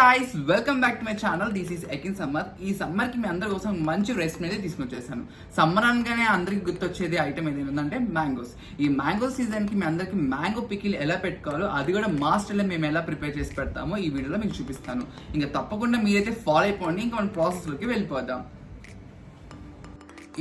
Guys, welcome back to my channel. This is ఎకిన్ summer. ఈ summer కి మీ అందరి కోసం మంచి రెసిపీ అయితే తీసుకొచ్చేసాను. సమ్మర్ అనగానే అందరికి గుర్తొచ్చేది ఐటమ్ ఏదంటే మ్యాంగోస్. ఈ మ్యాంగో సీజన్ కి మీ అందరికి మ్యాంగో పికిల్ ఎలా పెట్టుకోవాలో, అది కూడా మా స్టైల్లో మేము ఎలా ప్రిపేర్ చేసి పెడతామో ఈ వీడియోలో మీకు చూపిస్తాను. ఇంకా తప్పకుండా మీరైతే ఫాలో అయిపోండి. ఇంకా మన ప్రాసెస్ లోకి వెళ్ళిపోదాం.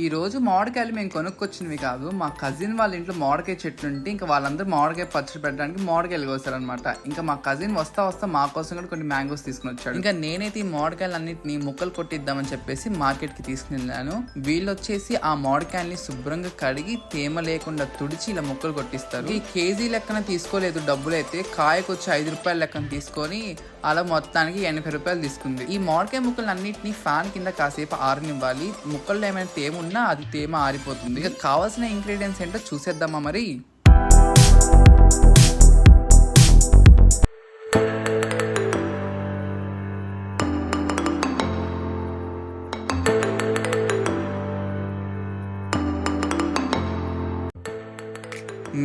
ఈ రోజు మామిడికాయలు మేము కొనుక్కొచ్చినవి కాదు, మా కజిన్ వాళ్ళ ఇంట్లో మామిడికాయ చెట్లు ఉంటే ఇంకా వాళ్ళందరూ మామిడికాయ పచ్చడి పెట్టడానికి మామిడికాయలు కోసారనమాట. ఇంకా మా కజిన్ వస్తా మా కోసం కూడా కొన్ని మ్యాంగోస్ తీసుకుని వచ్చాడు. ఇంకా నేనైతే ఈ మామిడికాయలు అన్నింటినీ ముక్కలు కొట్టిద్దామని చెప్పేసి మార్కెట్ కి తీసుకుని వెళ్ళాను. వీళ్ళు వచ్చేసి ఆ మామిడికాయల్ని శుభ్రంగా కడిగి తేమ లేకుండా తుడిచి ఇలా ముక్కలు కొట్టిస్తారు. ఈ కేజీ లెక్కన తీసుకోలేదు డబ్బులు అయితే, కాయకు వచ్చి 5 రూపాయల లెక్కన తీసుకొని అలా మొత్తానికి 80 రూపాయలు తీసుకుంది. ఈ మామిడికాయ ముక్కలు అన్నింటినీ ఫ్యాన్ కింద కాసేపు ఆరనివ్వాలి. ముక్కల్లో ఏమైనా తేమ ఉన్నా అది తేమ ఆరిపోతుంది. ఇక కావాల్సిన ఇంగ్రీడియంట్స్ ఏంటో చూసేద్దామా మరి.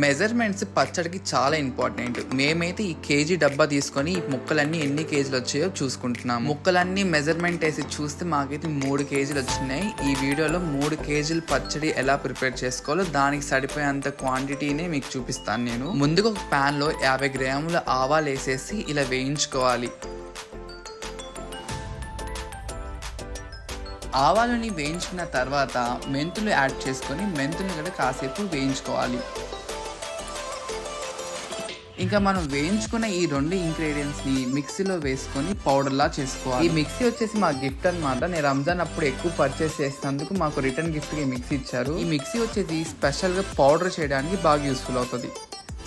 మెజర్మెంట్స్ పచ్చడికి చాలా ఇంపార్టెంట్. మేమైతే ఈ కేజీ డబ్బా తీసుకొని ఈ ముక్కలన్నీ ఎన్ని కేజీలు వచ్చాయో చూసుకుంటున్నాం. ముక్కలన్నీ మెజర్మెంట్ వేసి చూస్తే మాకైతే 3 కేజీలు వచ్చినాయి. ఈ వీడియోలో 3 కేజీలు పచ్చడి ఎలా ప్రిపేర్ చేసుకోవాలో దానికి సరిపోయేంత క్వాంటిటీనే మీకు చూపిస్తాను నేను. ముందుగా ఒక ప్యాన్ లో 50 గ్రాముల ఆవాలు వేసేసి ఇలా వేయించుకోవాలి. ఆవాలని వేయించుకున్న తర్వాత మెంతులు యాడ్ చేసుకొని మెంతులు కూడా కాసేపు వేయించుకోవాలి. ఇంకా మనం వేయించుకున్న ఈ 2 ఇంగ్రీడియంట్స్ ని మిక్సీలో వేసుకొని పౌడర్ లా చేసుకోవాలి. ఈ మిక్సీ వచ్చేసి మా గిఫ్ట్ అనమాట. నేను రంజాన్ అప్పుడు ఎక్కువ పర్చేస్ చేసినందుకు మాకు రిటర్న్ గిఫ్ట్ గా మిక్సీ ఇచ్చారు. ఈ మిక్సీ వచ్చేసి స్పెషల్ గా పౌడర్ చేయడానికి బాగా యూస్ఫుల్ అవుతుంది.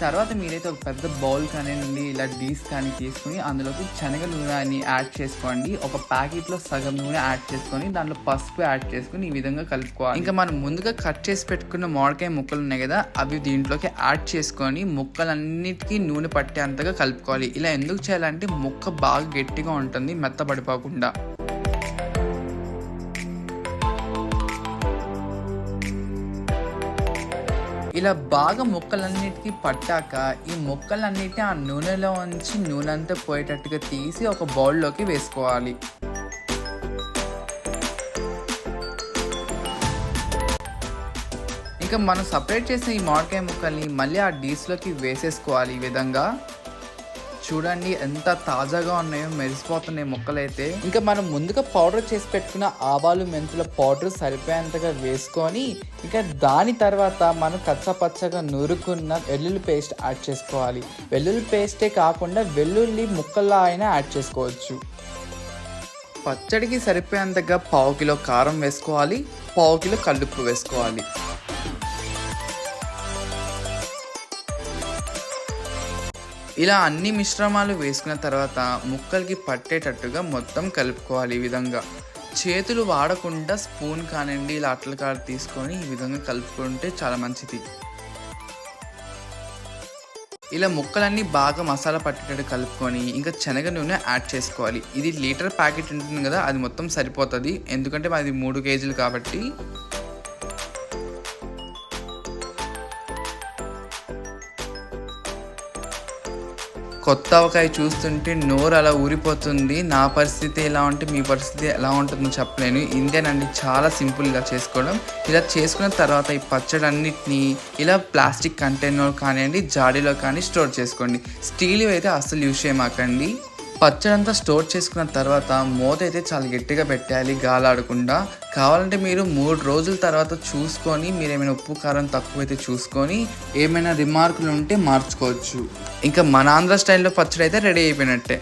తర్వాత మీరైతే ఒక పెద్ద బౌల్ కానివ్వండి ఇలా డీస్ కానీ తీసుకుని అందులోకి శనగ నూనెని యాడ్ చేసుకోండి. ఒక ప్యాకెట్లో సగం నూనె యాడ్ చేసుకొని దాంట్లో పసుపు యాడ్ చేసుకుని ఈ విధంగా కలుపుకోవాలి. ఇంకా మనం ముందుగా కట్ చేసి పెట్టుకున్న మామిడికాయ ముక్కలు ఉన్నాయి కదా, అవి దీంట్లోకి యాడ్ చేసుకొని ముక్కలన్నిటికీ నూనె పట్టేంతగా కలుపుకోవాలి. ఇలా ఎందుకు చేయాలంటే ముక్క బాగా గట్టిగా ఉంటుంది, మెత్తబడిపోకుండా. ఇలా బాగా ముక్కలన్నిటికీ పట్టాక ఈ ముక్కలన్నిటిని ఆ నూనెలో ఉంచి నూనె అంతా పోయేటట్టుగా తీసి ఒక బౌల్లోకి వేసుకోవాలి. ఇంకా మనం సపరేట్ చేసిన ఈ మామిడికాయ ముక్కల్ని మళ్ళీ ఆ డీస్లోకి వేసేసుకోవాలి. ఈ విధంగా చూడండి ఎంత తాజాగా ఉన్నాయో, మెరిసిపోతున్నాయి ముక్కలైతే. ఇంకా మనం ముందుగా పౌడర్ చేసి పెట్టుకున్న ఆవాలు మెంతుల పౌడర్ సరిపోయేంతగా వేసుకొని ఇంకా దాని తర్వాత మనం కచ్చపచ్చగా నూరుకున్న వెల్లుల్లి పేస్ట్ యాడ్ చేసుకోవాలి. వెల్లుల్లి పేస్టే కాకుండా వెల్లుల్లి ముక్కల్లా అయినా యాడ్ చేసుకోవచ్చు. పచ్చడికి సరిపోయేంతగా 1/2 కిలో కారం వేసుకోవాలి, 1/2 కిలో కల్లుప్పు వేసుకోవాలి. ఇలా అన్ని మిశ్రమాలు వేసుకున్న తర్వాత ముక్కలకి పట్టేటట్టుగా మొత్తం కలుపుకోవాలి. ఈ విధంగా చేతులు వాడకుండా స్పూన్ కానివ్వండి ఇలా అట్ల కాడ తీసుకొని ఈ విధంగా కలుపుకుంటే చాలా మంచిది. ఇలా ముక్కలన్నీ బాగా మసాలా పట్టేటట్టు కలుపుకొని ఇంకా శనగ నూనె యాడ్ చేసుకోవాలి. ఇది లీటర్ ప్యాకెట్ ఉంటుంది కదా, అది మొత్తం సరిపోతుంది. ఎందుకంటే అది 3 కేజీలు కాబట్టి. కొత్త ఆవకాయ చూస్తుంటే నోరు అలా ఊరిపోతుంది. నా పరిస్థితి ఎలా ఉంటే మీ పరిస్థితి ఎలా ఉంటుందో చెప్పలేను. ఇంతేనండి, చాలా సింపుల్ ఇలా చేసుకోవడం. ఇలా చేసుకున్న తర్వాత ఈ పచ్చడి అన్నిటినీ ఇలా ప్లాస్టిక్ కంటైనర్ కానివ్వండి జాడీలో కానీ స్టోర్ చేసుకోండి. స్టీల్ అయితే అస్సలు యూజ్ చేయమాకండి. పచ్చడి అంతా స్టోర్ చేసుకున్న తర్వాత మూత అయితే చాలా గట్టిగా పెట్టాలి, గాలాడకుండా. కావాలంటే మీరు 3 రోజుల తర్వాత చూసుకొని మీరు ఏమైనా ఉప్పు కారం తక్కువైతే చూసుకొని ఏమైనా రిమార్కులు ఉంటే మార్చుకోవచ్చు. ఇంకా మన ఆంధ్ర స్టైల్లో పచ్చడి అయితే రెడీ అయిపోయినట్టే.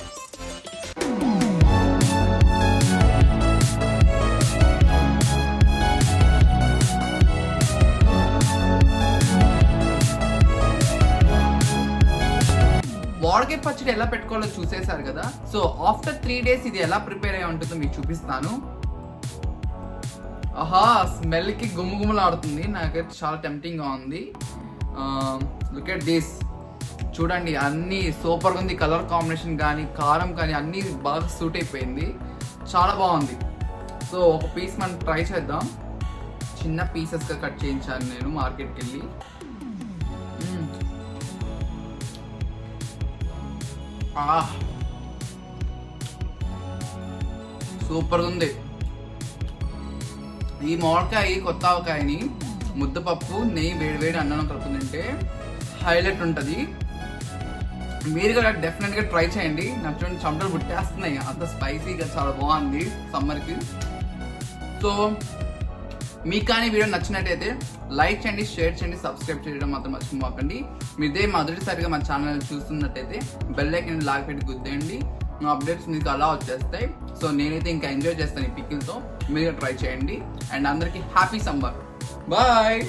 మామిడికాయ పచ్చడి ఎలా పెట్టుకోవాలో చూసేశారు కదా. సో ఆఫ్టర్ 3 డేస్ ఇది ఎలా ప్రిపేర్ అయ్యి ఉంటుందో మీకు చూపిస్తాను. ఆహా, స్మెల్కి గుమ్ముగుమ్మలాడుతుంది. నాకైతే చాలా టెంప్టింగ్గా ఉంది. Look at this. చూడండి, అన్నీ సూపర్గా ఉంది. కలర్ కాంబినేషన్ కానీ కారం కానీ అన్నీ బాగా సూట్ అయిపోయింది. చాలా బాగుంది. సో ఒక పీస్ మనం ట్రై చేద్దాం. చిన్న పీసెస్గా కట్ చేయించాను నేను మార్కెట్కి వెళ్ళి. సూపర్గా ఉంది. ఈ మామిడికాయ కొత్త ఆవకాయని ముద్దపప్పు నెయ్యి వేడి అన్నం కలుపుకుని తింటే హైలైట్ ఉంటుంది. మీరు కూడా డెఫినెట్గా ట్రై చేయండి. నాకు చూడండి చెమటలు పుట్టేస్తున్నాయి, అంత స్పైసీగా చాలా బాగుంది సమ్మర్కి. సో మీకు కానీ వీడియో నచ్చినట్టయితే లైక్ చేయండి, షేర్ చేయండి, సబ్స్క్రైబ్ చేయడం మాత్రం మర్చిపోకండి. మీదే మొదటిసారిగా మన ఛానల్ చూస్తున్నట్టయితే బెల్ ఐకాన్ లాగ్ పెట్టి గుద్దేయండి. మా అప్డేట్స్ మీకు అలా వచ్చేస్తాయి. సో నేనైతే ఇంకా ఎంజాయ్ చేస్తాను ఈ పికిల్తో. మీరు ట్రై చేయండి. అండ్ అందరికీ హ్యాపీ సమ్మర్. బాయ్.